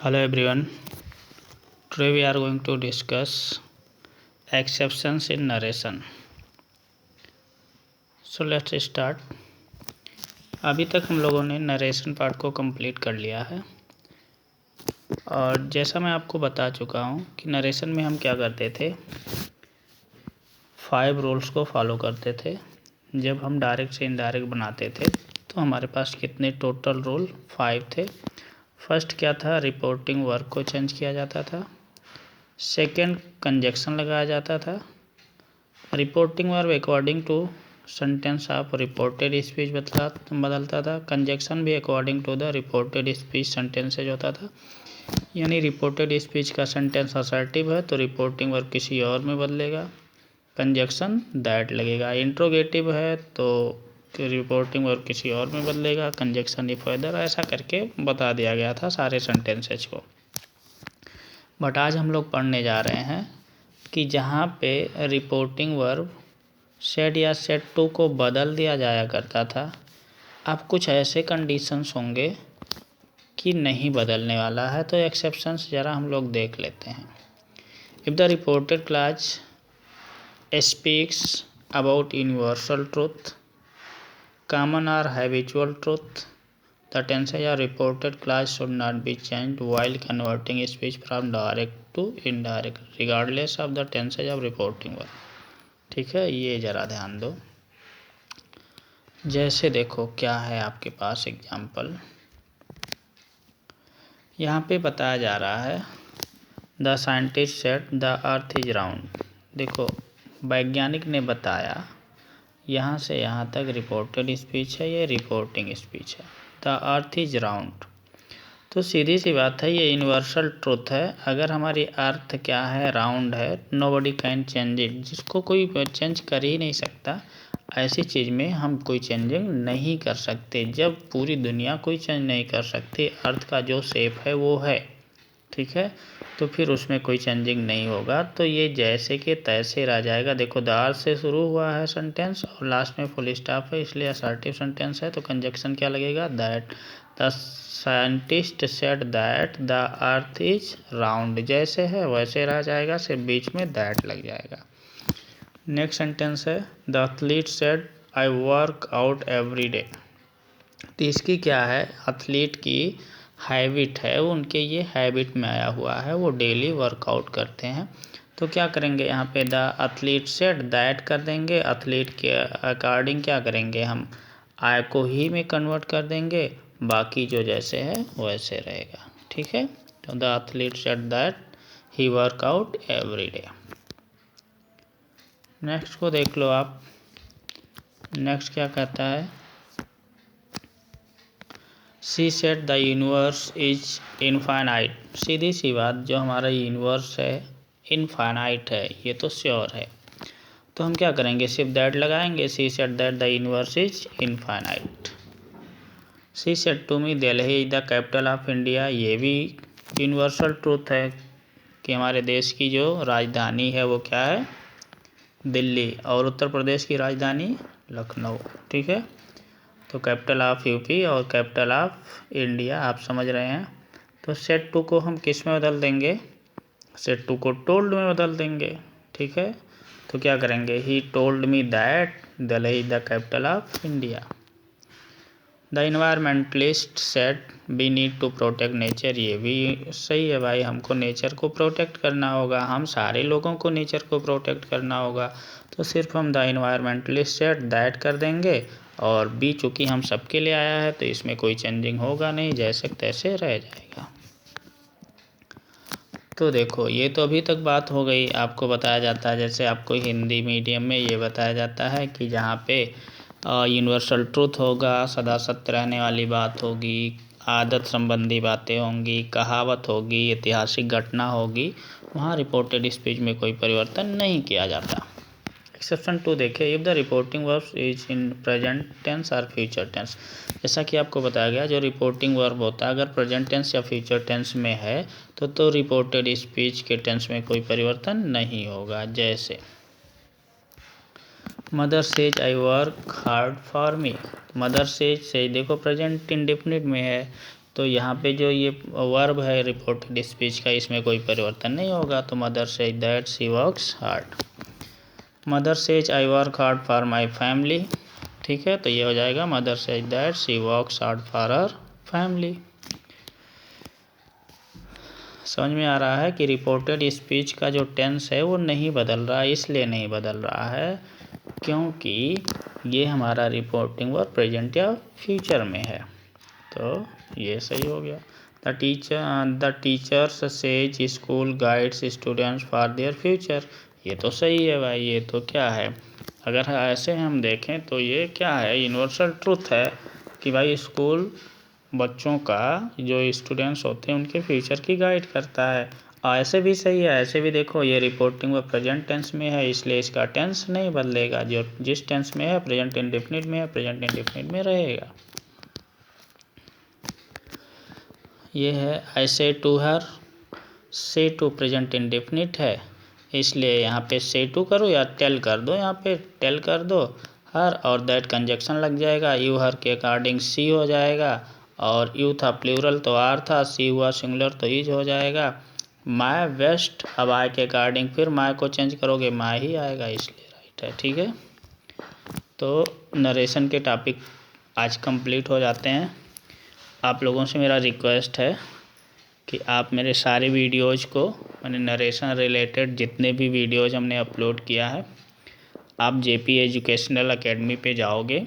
Hello everyone. Today we are going to discuss exceptions in narration. So let's start. अभी तक हम लोगों ने नरेशन पार्ट को कंप्लीट कर लिया है और जैसा मैं आपको बता चुका हूँ कि नरेशन में हम क्या करते थे, 5 रूल्स को फॉलो करते थे। जब हम डायरेक्ट से इनडायरेक्ट बनाते थे तो हमारे पास कितने टोटल रूल 5 थे। फर्स्ट क्या था, रिपोर्टिंग वर्ब को चेंज किया जाता था। सेकंड, कंजक्शन लगाया जाता था। Reporting verb according to sentence of reported speech बदलता था। कंजक्शन भी according to the reported speech sentences होता था। यानी रिपोर्टेड स्पीच का सेंटेंस असर्टिव है तो रिपोर्टिंग वर्ब किसी और में बदलेगा, कंजक्शन दैट लगेगा। इंट्रोगेटिव है तो रिपोर्टिंग वर्ब किसी और में बदलेगा, कंजक्शन इफ अदर। ऐसा करके बता दिया गया था सारे सेंटेंसेज को। बट आज हम लोग पढ़ने जा रहे हैं कि जहाँ पे रिपोर्टिंग वर्ब सेड या सेड टू को बदल दिया जाया करता था, अब कुछ ऐसे कंडीशंस होंगे कि नहीं बदलने वाला है। तो एक्सेप्शंस ज़रा हम लोग देख लेते हैं। If the reported clause speaks about universal truth, common और habitual truth, the tenses of reported clause should not be changed while converting speech from direct to indirect regardless of the tenses of reporting verb। ठीक है, ये ज़रा ध्यान दो। जैसे देखो क्या है आपके पास एग्जाम्पल, यहाँ पे बताया जा रहा है the scientist said the earth is round. देखो वैज्ञानिक ने बताया, यहाँ से यहाँ तक रिपोर्टेड स्पीच है, ये रिपोर्टिंग स्पीच है। द अर्थ इज राउंड, तो सीधी सी बात है, ये यूनिवर्सल ट्रूथ है। अगर हमारी अर्थ क्या है, राउंड है, नोबडी कैन चेंज इट, जिसको कोई चेंज कर ही नहीं सकता, ऐसी चीज़ में हम कोई चेंजिंग नहीं कर सकते। जब पूरी दुनिया कोई चेंज नहीं कर सकती, अर्थ का जो शेप है वो है, ठीक है, तो फिर उसमें कोई चेंजिंग नहीं होगा। तो ये जैसे कि तैसे रह जाएगा। देखो द अर्थ से शुरू हुआ है सेंटेंस और लास्ट में फुल स्टॉप है, इसलिए असर्टिव सेंटेंस है। तो कंजक्शन क्या लगेगा, that the scientist said that the earth is round, जैसे है वैसे रह जाएगा, सिर्फ बीच में दैट लग जाएगा। नेक्स्ट सेंटेंस है the athlete said I work out every day. तो इसकी क्या है, एथलीट की हैबिट है, उनके ये हैबिट में आया हुआ है, वो डेली वर्कआउट करते हैं। तो क्या करेंगे यहाँ पे, द एथलीट सेड दैट कर देंगे, एथलीट के अकॉर्डिंग क्या करेंगे हम, आई को ही में कन्वर्ट कर देंगे, बाकी जो जैसे है वैसे रहेगा। ठीक है, तो the athlete said that he work out every day. Next को देख लो आप। नेक्स्ट क्या कहता है, she said the universe is infinite. सीधी सी बात, जो हमारा यूनिवर्स है इनफाइनाइट है, ये तो श्योर है। तो हम क्या करेंगे, सिर्फ दैट लगाएंगे। She said that the universe is infinite. She said to me Delhi is the capital of India. ये भी यूनिवर्सल ट्रूथ है कि हमारे देश की जो राजधानी है वो क्या है, दिल्ली, और उत्तर प्रदेश की राजधानी लखनऊ। ठीक है, तो कैपिटल ऑफ यूपी और कैपिटल ऑफ इंडिया, आप समझ रहे हैं। तो सेड टू को हम किस में बदल देंगे, सेड टू को टोल्ड में बदल देंगे। ठीक है, तो क्या करेंगे, he told me that Delhi is the capital of India. The environmentalist said we need to protect nature. ये भी सही है भाई, हमको नेचर को प्रोटेक्ट करना होगा, हम सारे लोगों को नेचर को प्रोटेक्ट करना होगा। तो सिर्फ हम द इन्वायरमेंटलिस्ट सेड दैट कर देंगे, और बी चूँकि हम सबके लिए आया है तो इसमें कोई चेंजिंग होगा नहीं, जैसे तैसे रह जाएगा। तो देखो ये तो अभी तक बात हो गई। आपको बताया जाता है, जैसे आपको हिंदी मीडियम में ये बताया जाता है कि जहाँ पे यूनिवर्सल ट्रूथ होगा, सदा सत्य रहने वाली बात होगी, आदत संबंधी बातें होंगी, कहावत होगी, ऐतिहासिक घटना होगी, वहाँ रिपोर्टेड स्पीच में कोई परिवर्तन नहीं किया जाता। एक्सेप्शन टू देखे, if the reporting verb is in present tense और फ्यूचर टेंस। जैसा कि आपको बताया गया, जो रिपोर्टिंग वर्ब होता है अगर प्रेजेंट टेंस या फ्यूचर टेंस में है तो रिपोर्टेड स्पीच के टेंस में कोई परिवर्तन नहीं होगा। जैसे mother says I work hard for me. Mother says से देखो प्रेजेंट इंडेफिनिट में है तो यहाँ पे जो ये वर्ब है रिपोर्टेड स्पीच का, इसमें कोई परिवर्तन नहीं होगा। तो mother says that she works hard, mother says I work hard for my family. ठीक है, तो ये हो जाएगा mother says that she works hard for her family. समझ में आ रहा है कि रिपोर्टेड स्पीच का जो टेंस है वो नहीं बदल रहा है। इसलिए नहीं बदल रहा है क्योंकि ये हमारा रिपोर्टिंग वर्ब प्रेजेंट या फ्यूचर में है। तो ये सही हो गया। The teachers says school guides students for their future, ये तो सही है भाई। ये तो क्या है, अगर ऐसे हम देखें तो ये क्या है, यूनिवर्सल ट्रूथ है कि भाई स्कूल बच्चों का जो स्टूडेंट्स होते हैं उनके फ्यूचर की गाइड करता है। ऐसे भी सही है, ऐसे भी देखो ये रिपोर्टिंग व प्रेजेंट टेंस में है, इसलिए इसका टेंस नहीं बदलेगा। जो जिस टेंस में है प्रेजेंट इंडेफिनिट में है, प्रेजेंट इंडेफिनिट में रहेगा। ये है आई से टू हर, से टू प्रेजेंट इंडेफिनिट है, इसलिए यहाँ पे से टू करो या टेल कर दो, यहाँ पे टेल कर दो। हर और दैट कंजक्शन लग जाएगा, यू हर के अकॉर्डिंग सी हो जाएगा, और यू था प्लूरल तो आर था, सी हुआ सिंगुलर तो इज हो जाएगा। माय वेस्ट, अब आई के अकॉर्डिंग फिर माय को चेंज करोगे माय ही आएगा, इसलिए राइट है। ठीक है, तो नरेशन के टॉपिक आज कंप्लीट हो जाते हैं। आप लोगों से मेरा रिक्वेस्ट है कि आप मेरे सारे वीडियोज़ को, मैंने नरेशन रिलेटेड जितने भी वीडियोज़ हमने अपलोड किया है, आप जेपी एजुकेशनल एकेडमी पे जाओगे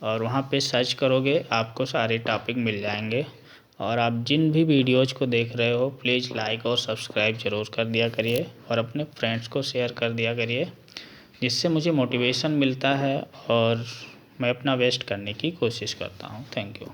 और वहाँ पे सर्च करोगे, आपको सारे टॉपिक मिल जाएंगे। और आप जिन भी वीडियोज़ को देख रहे हो प्लीज़ लाइक और सब्सक्राइब ज़रूर कर दिया करिए और अपने फ्रेंड्स को शेयर कर दिया करिए, जिससे मुझे मोटिवेशन मिलता है और मैं अपना बेस्ट करने की कोशिश करता हूँ। Thank you.